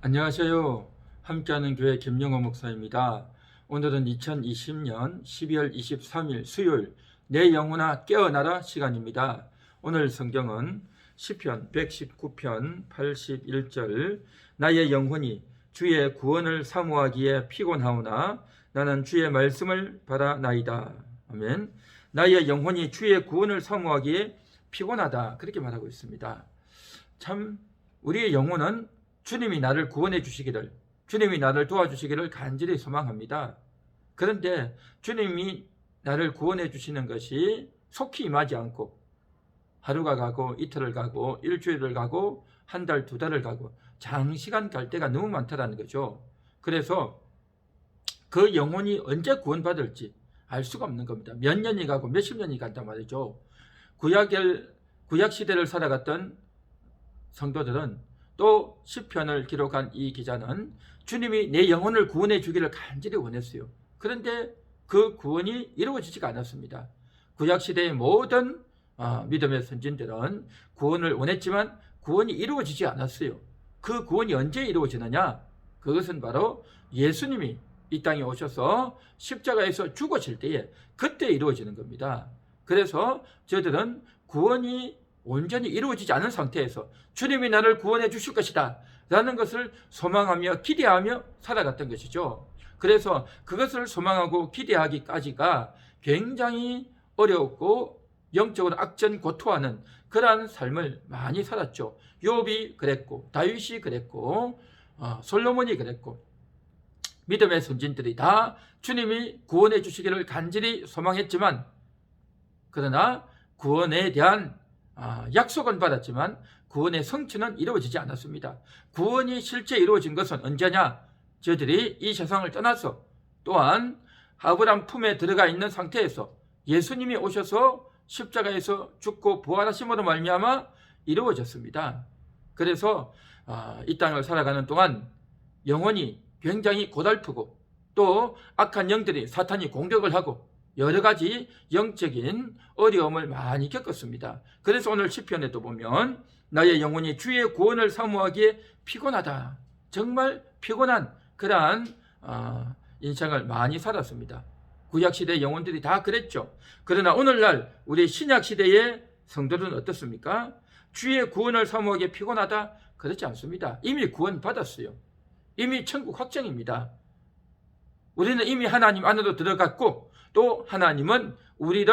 안녕하세요. 함께하는 교회 김영호 목사입니다. 오늘은 2020년 12월 23일 수요일 내 영혼아 깨어나라 시간입니다. 오늘 성경은 시편 119편 81절 나의 영혼이 주의 구원을 사모하기에 피곤하오나 나는 주의 말씀을 바라나이다. 아멘. 나의 영혼이 주의 구원을 사모하기에 피곤하다. 그렇게 말하고 있습니다. 참 우리의 영혼은 주님이 나를 구원해 주시기를, 주님이 나를 도와주시기를 간절히 소망합니다. 그런데 주님이 나를 구원해 주시는 것이 속히 임하지 않고 하루가 가고 이틀을 가고 일주일을 가고 한 달, 두 달을 가고 장시간 갈 때가 너무 많다는 거죠. 그래서 그 영혼이 언제 구원받을지 알 수가 없는 겁니다. 몇 년이 가고 몇십 년이 간단 말이죠. 구약 시대를 살아갔던 성도들은 또 시편을 기록한 이 기자는 주님이 내 영혼을 구원해 주기를 간절히 원했어요. 그런데 그 구원이 이루어지지가 않았습니다. 구약시대의 모든 믿음의 선진들은 구원을 원했지만 구원이 이루어지지 않았어요. 그 구원이 언제 이루어지느냐? 그것은 바로 예수님이 이 땅에 오셔서 십자가에서 죽으실 때에 그때 이루어지는 겁니다. 그래서 저희들은 구원이 온전히 이루어지지 않은 상태에서 주님이 나를 구원해 주실 것이다 라는 것을 소망하며 기대하며 살아갔던 것이죠. 그래서 그것을 소망하고 기대하기까지가 굉장히 어렵고 영적으로 악전고투하는 그러한 삶을 많이 살았죠. 욥이 그랬고 다윗이 그랬고 솔로몬이 그랬고 믿음의 선진들이 다 주님이 구원해 주시기를 간절히 소망했지만 그러나 구원에 대한 약속은 받았지만 구원의 성취는 이루어지지 않았습니다. 구원이 실제 이루어진 것은 언제냐? 저들이 이 세상을 떠나서 또한 아브람 품에 들어가 있는 상태에서 예수님이 오셔서 십자가에서 죽고 부활하심으로 말미암아 이루어졌습니다. 그래서 이 땅을 살아가는 동안 영혼이 굉장히 고달프고 또 악한 영들이 사탄이 공격을 하고 여러 가지 영적인 어려움을 많이 겪었습니다. 그래서 오늘 시편에도 보면 나의 영혼이 주의 구원을 사모하기에 피곤하다. 정말 피곤한 그러한 인생을 많이 살았습니다. 구약시대 영혼들이 다 그랬죠. 그러나 오늘날 우리 신약시대의 성도들은 어떻습니까? 주의 구원을 사모하기에 피곤하다? 그렇지 않습니다. 이미 구원 받았어요. 이미 천국 확정입니다. 우리는 이미 하나님 안으로 들어갔고 또 하나님은 우리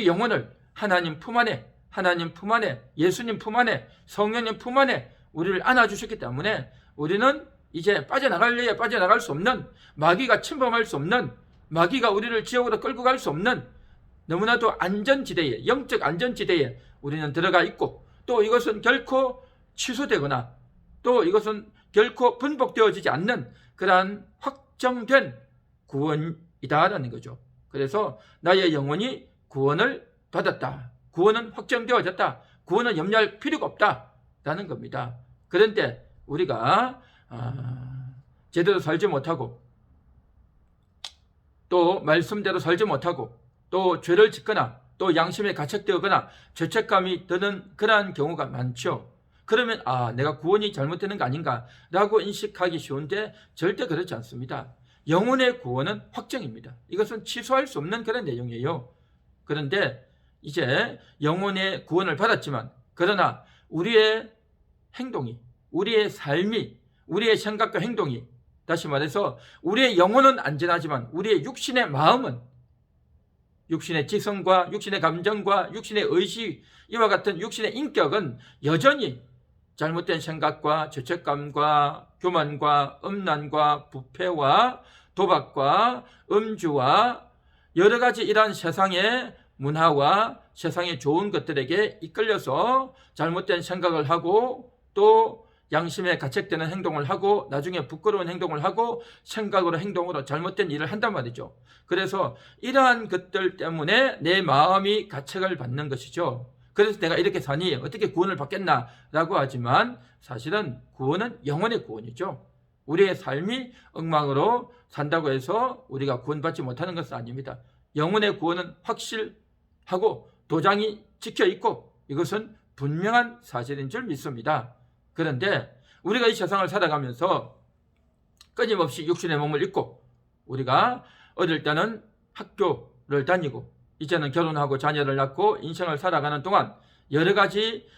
영혼을 하나님 품 안에, 예수님 품 안에, 성령님 품 안에 우리를 안아주셨기 때문에 우리는 이제 빠져나갈래야 빠져나갈 수 없는, 마귀가 침범할 수 없는, 마귀가 우리를 지옥으로 끌고 갈 수 없는 너무나도 안전지대에, 영적 안전지대에 우리는 들어가 있고 또 이것은 결코 취소되거나 또 이것은 결코 분복되어지지 않는 그러한 확정된 구원이다라는 거죠. 그래서 나의 영혼이 구원을 받았다. 구원은 확정되어졌다. 구원은 염려할 필요가 없다라는 겁니다. 그런데 우리가 제대로 살지 못하고 또 말씀대로 살지 못하고 또 죄를 짓거나 또 양심에 가책되거나 죄책감이 드는 그러한 경우가 많죠. 그러면 내가 구원이 잘못되는 거 아닌가 라고 인식하기 쉬운데 절대 그렇지 않습니다. 영혼의 구원은 확정입니다. 이것은 취소할 수 없는 그런 내용이에요. 그런데 이제 영혼의 구원을 받았지만 그러나 우리의 행동이, 우리의 삶이, 우리의 생각과 행동이, 다시 말해서 우리의 영혼은 안전하지만 우리의 육신의 마음은, 육신의 지성과 육신의 감정과 육신의 의식, 이와 같은 육신의 인격은 여전히 잘못된 생각과 죄책감과 교만과 음란과 부패와 도박과 음주와 여러 가지 이러한 세상의 문화와 세상의 좋은 것들에게 이끌려서 잘못된 생각을 하고 또 양심에 가책되는 행동을 하고 나중에 부끄러운 행동을 하고 생각으로 행동으로 잘못된 일을 한단 말이죠. 그래서 이러한 것들 때문에 내 마음이 가책을 받는 것이죠. 그래서 내가 이렇게 사니 어떻게 구원을 받겠나 라고 하지만 사실은 구원은 영혼의 구원이죠. 우리의 삶이 엉망으로 산다고 해서 우리가 구원받지 못하는 것은 아닙니다. 영혼의 구원은 확실하고 도장이 찍혀 있고 이것은 분명한 사실인 줄 믿습니다. 그런데 우리가 이 세상을 살아가면서 끊임없이 육신의 몸을 입고 우리가 어릴 때는 학교를 다니고 이제는 결혼하고 자녀를 낳고 인생을 살아가는 동안 여러 가지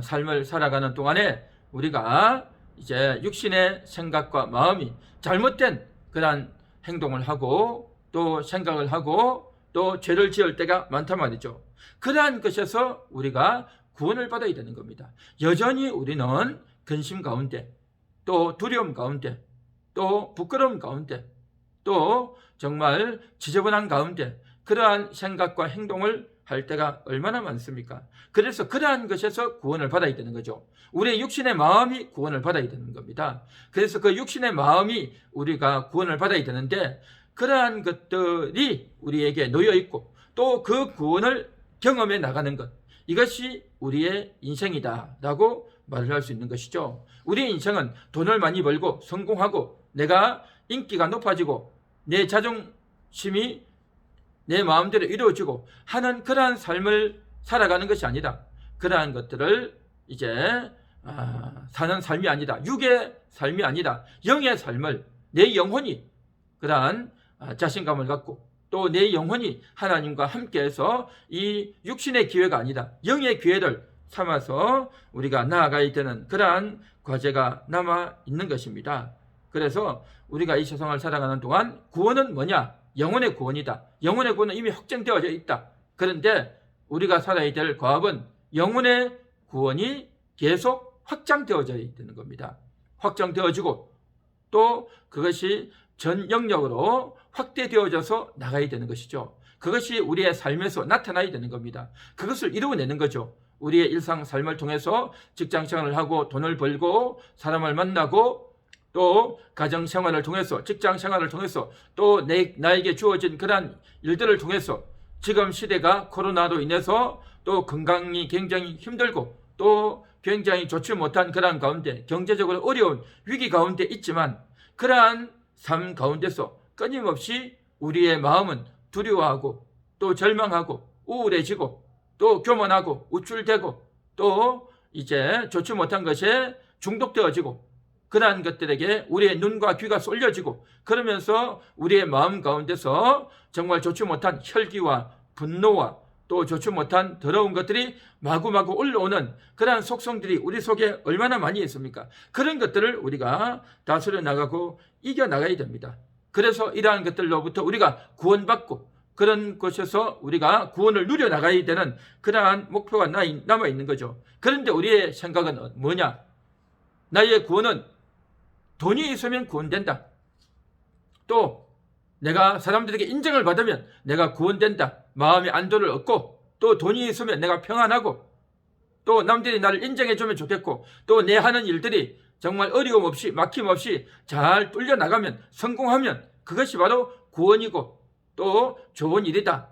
삶을 살아가는 동안에 우리가 이제 육신의 생각과 마음이 잘못된 그러한 행동을 하고 또 생각을 하고 또 죄를 지을 때가 많단 말이죠. 그러한 것에서 우리가 구원을 받아야 되는 겁니다. 여전히 우리는 근심 가운데 또 두려움 가운데 또 부끄러움 가운데 또 정말 지저분한 가운데 그러한 생각과 행동을 할 때가 얼마나 많습니까? 그래서 그러한 것에서 구원을 받아야 되는 거죠. 우리의 육신의 마음이 구원을 받아야 되는 겁니다. 그래서 그 육신의 마음이 우리가 구원을 받아야 되는데 그러한 것들이 우리에게 놓여 있고 또 그 구원을 경험해 나가는 것, 이것이 우리의 인생이다라고 말을 할 수 있는 것이죠. 우리의 인생은 돈을 많이 벌고 성공하고 내가 인기가 높아지고 내 자존심이 내 마음대로 이루어지고 하는 그러한 삶을 살아가는 것이 아니다. 그러한 것들을 이제 사는 삶이 아니다. 육의 삶이 아니다. 영의 삶을 내 영혼이 그러한 자신감을 갖고 또 내 영혼이 하나님과 함께해서 이 육신의 기회가 아니다. 영의 기회를 삼아서 우리가 나아가야 되는 그러한 과제가 남아 있는 것입니다. 그래서 우리가 이 세상을 살아가는 동안 구원은 뭐냐? 영혼의 구원이다. 영혼의 구원은 이미 확정되어져 있다. 그런데 우리가 살아야 될 과업은 영혼의 구원이 계속 확장되어져 있는 겁니다. 확정되어지고 또 그것이 전 영역으로 확대되어져서 나가야 되는 것이죠. 그것이 우리의 삶에서 나타나야 되는 겁니다. 그것을 이루어내는 거죠. 우리의 일상 삶을 통해서 직장 생활을 하고 돈을 벌고 사람을 만나고 또 가정 생활을 통해서 직장 생활을 통해서 또 나에게 주어진 그러한 일들을 통해서 지금 시대가 코로나로 인해서 또 건강이 굉장히 힘들고 또 굉장히 좋지 못한 그러한 가운데 경제적으로 어려운 위기 가운데 있지만 그러한 삶 가운데서 끊임없이 우리의 마음은 두려워하고 또 절망하고 우울해지고 또 교만하고 우쭐대고 또 이제 좋지 못한 것에 중독되어지고 그러한 것들에게 우리의 눈과 귀가 쏠려지고 그러면서 우리의 마음 가운데서 정말 좋지 못한 혈기와 분노와 또 좋지 못한 더러운 것들이 마구마구 올라오는 그러한 속성들이 우리 속에 얼마나 많이 있습니까? 그런 것들을 우리가 다스려 나가고 이겨 나가야 됩니다. 그래서 이러한 것들로부터 우리가 구원받고 그런 곳에서 우리가 구원을 누려 나가야 되는 그러한 목표가 남아 있는 거죠. 그런데 우리의 생각은 뭐냐? 나의 구원은 돈이 있으면 구원된다. 또 내가 사람들에게 인정을 받으면 내가 구원된다. 마음의 안도를 얻고 또 돈이 있으면 내가 평안하고 또 남들이 나를 인정해주면 좋겠고 또 내 하는 일들이 정말 어려움 없이 막힘 없이 잘 뚫려 나가면 성공하면 그것이 바로 구원이고 또 좋은 일이다.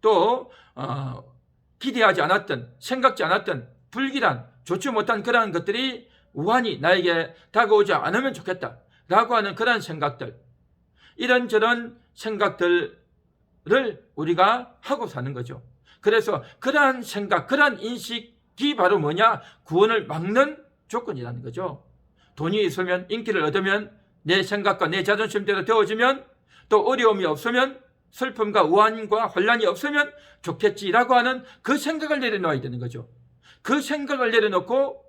또 기대하지 않았던 생각지 않았던 불길한 좋지 못한 그러한 것들이 우한히 나에게 다가오지 않으면 좋겠다 라고 하는 그런 생각들, 이런저런 생각들을 우리가 하고 사는 거죠. 그래서 그러한 생각, 그러한 인식이 바로 뭐냐? 구원을 막는 조건이라는 거죠. 돈이 있으면, 인기를 얻으면, 내 생각과 내 자존심대로 되어지면, 또 어려움이 없으면, 슬픔과 우환과 혼란이 없으면 좋겠지라고 하는 그 생각을 내려놓아야 되는 거죠. 그 생각을 내려놓고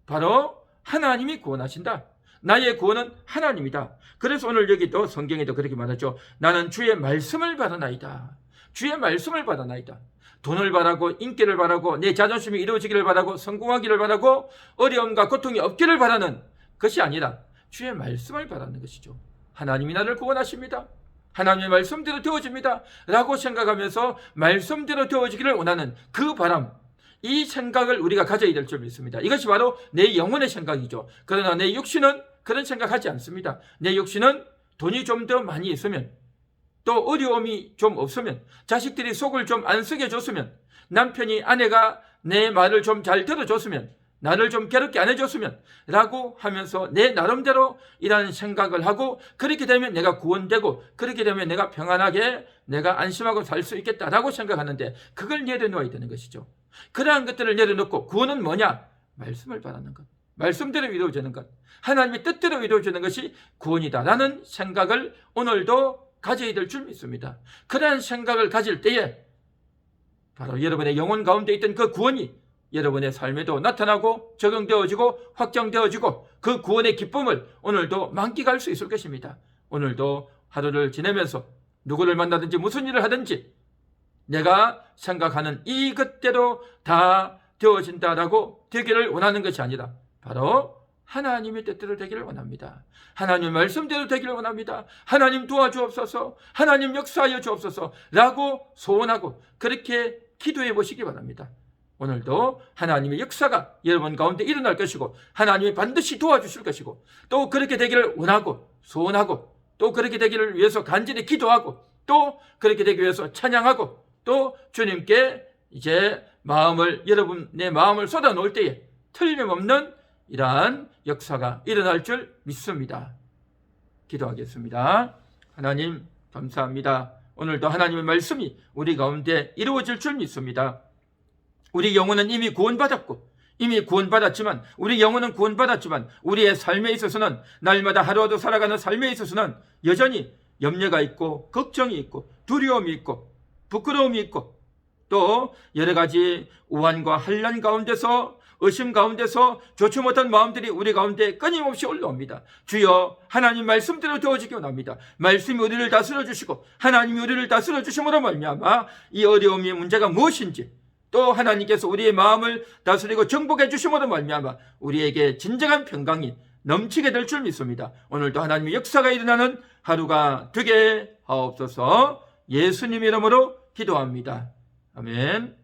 바로 하나님이 구원하신다. 나의 구원은 하나님이다. 그래서 오늘 여기도 성경에도 그렇게 말하죠. 나는 주의 말씀을 바라나이다. 주의 말씀을 바라나이다. 돈을 바라고 인기를 바라고 내 자존심이 이루어지기를 바라고 성공하기를 바라고 어려움과 고통이 없기를 바라는 것이 아니라 주의 말씀을 바라는 것이죠. 하나님이 나를 구원하십니다. 하나님의 말씀대로 되어집니다. 라고 생각하면서 말씀대로 되어지기를 원하는 그 바람, 이 생각을 우리가 가져야 될 점이 있습니다. 이것이 바로 내 영혼의 생각이죠. 그러나 내 육신은 그런 생각하지 않습니다. 내 육신은 돈이 좀 더 많이 있으면 또 어려움이 좀 없으면 자식들이 속을 좀 안 쓰게 줬으면 남편이 아내가 내 말을 좀 잘 들어줬으면 나를 좀 괴롭게 안 해줬으면 라고 하면서 내 나름대로 이런 생각을 하고 그렇게 되면 내가 구원되고 그렇게 되면 내가 평안하게 내가 안심하고 살 수 있겠다라고 생각하는데 그걸 내려놓아야 되는 것이죠. 그러한 것들을 내려놓고 구원은 뭐냐? 말씀을 바라는 것. 말씀대로 이루어지는 것, 하나님의 뜻대로 이루어지는 것이 구원이다라는 생각을 오늘도 가져야 될 줄 믿습니다. 그러한 생각을 가질 때에 바로 여러분의 영혼 가운데 있던 그 구원이 여러분의 삶에도 나타나고 적용되어지고 확정되어지고 그 구원의 기쁨을 오늘도 만끽할 수 있을 것입니다. 오늘도 하루를 지내면서 누구를 만나든지 무슨 일을 하든지 내가 생각하는 이것대로 다 되어진다라고 되기를 원하는 것이 아니라 바로 하나님의 뜻대로 되기를 원합니다. 하나님 말씀대로 되기를 원합니다. 하나님 도와주옵소서, 하나님 역사하여 주옵소서 라고 소원하고 그렇게 기도해 보시기 바랍니다. 오늘도 하나님의 역사가 여러분 가운데 일어날 것이고 하나님이 반드시 도와주실 것이고 또 그렇게 되기를 원하고 소원하고 또 그렇게 되기를 위해서 간절히 기도하고 또 그렇게 되기 위해서 찬양하고 또 주님께 이제 여러분의 마음을 쏟아놓을 때에 틀림없는 이러한 역사가 일어날 줄 믿습니다. 기도하겠습니다. 하나님 감사합니다. 오늘도 하나님의 말씀이 우리 가운데 이루어질 줄 믿습니다. 우리 영혼은 이미 구원받았고 이미 구원받았지만 우리 영혼은 구원받았지만 우리의 삶에 있어서는 날마다 하루하루 살아가는 삶에 있어서는 여전히 염려가 있고 걱정이 있고 두려움이 있고 부끄러움이 있고 또 여러 가지 우환과 환난 가운데서 의심 가운데서 좋지 못한 마음들이 우리 가운데 끊임없이 올라옵니다. 주여 하나님 말씀대로 되어지기 원합니다. 말씀이 우리를 다스려 주시고 하나님이 우리를 다스려 주심으로 말미암아 이 어려움의 문제가 무엇인지 또 하나님께서 우리의 마음을 다스리고 정복해 주심으로 말미암아 우리에게 진정한 평강이 넘치게 될 줄 믿습니다. 오늘도 하나님의 역사가 일어나는 하루가 되게 하옵소서. 예수님 이름으로 기도합니다. 아멘.